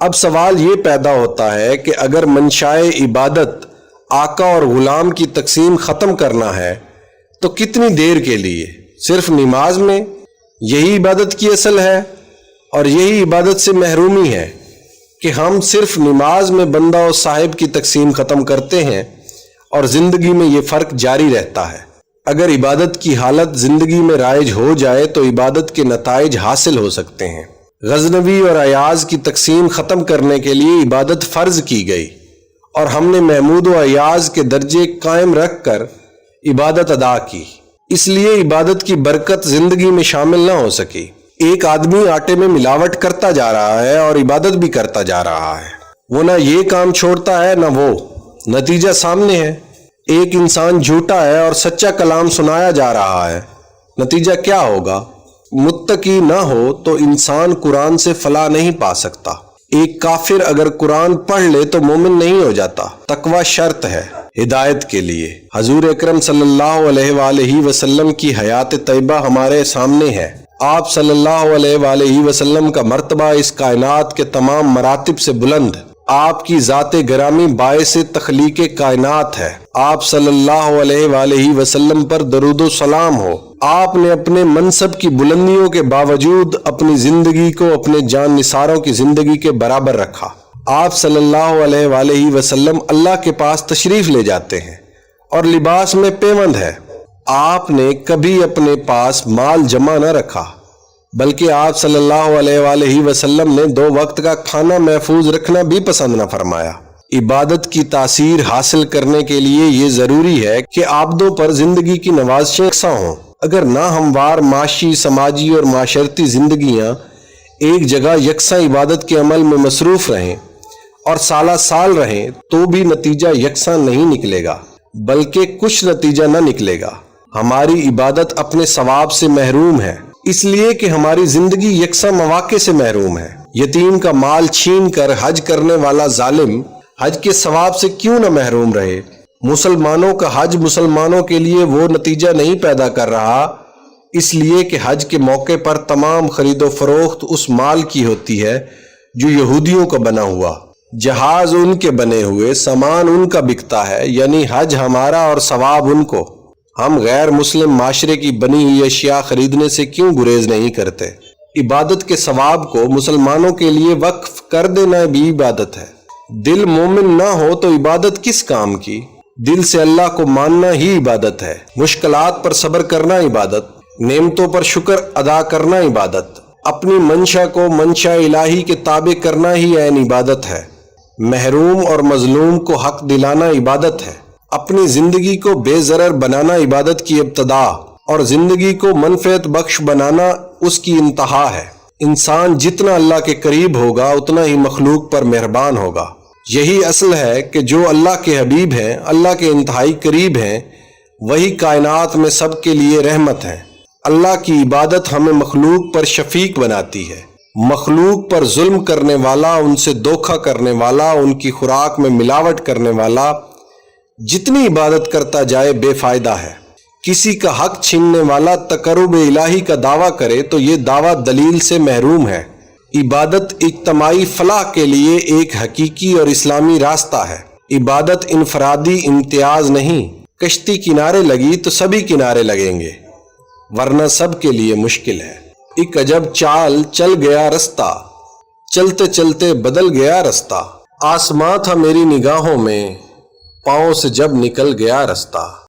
اب سوال یہ پیدا ہوتا ہے کہ اگر منشائے عبادت آقا اور غلام کی تقسیم ختم کرنا ہے تو کتنی دیر کے لیے؟ صرف نماز میں؟ یہی عبادت کی اصل ہے اور یہی عبادت سے محرومی ہے کہ ہم صرف نماز میں بندہ و صاحب کی تقسیم ختم کرتے ہیں اور زندگی میں یہ فرق جاری رہتا ہے۔ اگر عبادت کی حالت زندگی میں رائج ہو جائے تو عبادت کے نتائج حاصل ہو سکتے ہیں۔ غزنوی اور ایاز کی تقسیم ختم کرنے کے لیے عبادت فرض کی گئی اور ہم نے محمود و ایاز کے درجے قائم رکھ کر عبادت ادا کی، اس لیے عبادت کی برکت زندگی میں شامل نہ ہو سکی۔ ایک آدمی آٹے میں ملاوٹ کرتا جا رہا ہے اور عبادت بھی کرتا جا رہا ہے، وہ نہ یہ کام چھوڑتا ہے نہ وہ، نتیجہ سامنے ہے۔ ایک انسان جھوٹا ہے اور سچا کلام سنایا جا رہا ہے، نتیجہ کیا ہوگا؟ متقی نہ ہو تو انسان قرآن سے فلاح نہیں پا سکتا۔ ایک کافر اگر قرآن پڑھ لے تو مومن نہیں ہو جاتا۔ تقوی شرط ہے ہدایت کے لیے۔ حضور اکرم صلی اللہ علیہ وآلہ وسلم کی حیات طیبہ ہمارے سامنے ہے۔ آپ صلی اللہ علیہ وآلہ وسلم کا مرتبہ اس کائنات کے تمام مراتب سے بلند، آپ کی ذات گرامی باعث تخلیق کائنات ہے۔ آپ صلی اللہ علیہ وآلہ وسلم پر درود و سلام ہو۔ آپ نے اپنے منصب کی بلندیوں کے باوجود اپنی زندگی کو اپنے جان نثاروں کی زندگی کے برابر رکھا۔ آپ صلی اللہ علیہ وآلہ وسلم اللہ کے پاس تشریف لے جاتے ہیں اور لباس میں پیوند ہے۔ آپ نے کبھی اپنے پاس مال جمع نہ رکھا، بلکہ آپ صلی اللہ علیہ وآلہ وسلم نے 2 وقت کا کھانا محفوظ رکھنا بھی پسند نہ فرمایا۔ عبادت کی تاثیر حاصل کرنے کے لیے یہ ضروری ہے کہ عابدوں پر زندگی کی نوازشیں یکساں ہوں۔ اگر ناہموار معاشی، سماجی اور معاشرتی زندگیاں ایک جگہ یکساں عبادت کے عمل میں مصروف رہیں اور سالہ سال رہیں تو بھی نتیجہ یکساں نہیں نکلے گا، بلکہ کچھ نتیجہ نہ نکلے گا۔ ہماری عبادت اپنے ثواب سے محروم ہے، اس لیے کہ ہماری زندگی یکساں مواقع سے محروم ہے۔ یتیم کا مال چھین کر حج کرنے والا ظالم حج کے ثواب سے کیوں نہ محروم رہے؟ مسلمانوں کا حج مسلمانوں کے لیے وہ نتیجہ نہیں پیدا کر رہا، اس لیے کہ حج کے موقع پر تمام خرید و فروخت اس مال کی ہوتی ہے جو یہودیوں کا بنا ہوا، جہاز ان کے بنے ہوئے، سامان ان کا بکتا ہے، یعنی حج ہمارا اور ثواب ان کو۔ ہم غیر مسلم معاشرے کی بنی ہوئی اشیاء خریدنے سے کیوں گریز نہیں کرتے؟ عبادت کے ثواب کو مسلمانوں کے لیے وقف کر دینا بھی عبادت ہے۔ دل مومن نہ ہو تو عبادت کس کام کی؟ دل سے اللہ کو ماننا ہی عبادت ہے۔ مشکلات پر صبر کرنا عبادت، نعمتوں پر شکر ادا کرنا عبادت، اپنی منشا کو منشا الہی کے تابع کرنا ہی عین عبادت ہے۔ محروم اور مظلوم کو حق دلانا عبادت ہے۔ اپنی زندگی کو بے ضرر بنانا عبادت کی ابتدا اور زندگی کو منفعت بخش بنانا اس کی انتہا ہے۔ انسان جتنا اللہ کے قریب ہوگا اتنا ہی مخلوق پر مہربان ہوگا۔ یہی اصل ہے کہ جو اللہ کے حبیب ہیں، اللہ کے انتہائی قریب ہیں، وہی کائنات میں سب کے لیے رحمت ہیں۔ اللہ کی عبادت ہمیں مخلوق پر شفیق بناتی ہے۔ مخلوق پر ظلم کرنے والا، ان سے دھوکہ کرنے والا، ان کی خوراک میں ملاوٹ کرنے والا جتنی عبادت کرتا جائے بے فائدہ ہے۔ کسی کا حق چھیننے والا تقرب الہی کا دعویٰ کرے تو یہ دعویٰ دلیل سے محروم ہے۔ عبادت اجتماعی فلاح کے لیے ایک حقیقی اور اسلامی راستہ ہے۔ عبادت انفرادی امتیاز نہیں۔ کشتی کنارے لگی تو سبھی کنارے لگیں گے، ورنہ سب کے لیے مشکل ہے۔ ایک عجب چال چل گیا رستہ، چلتے چلتے بدل گیا رستہ۔ آسماں تھا میری نگاہوں میں، پاؤں سے جب نکل گیا رستہ۔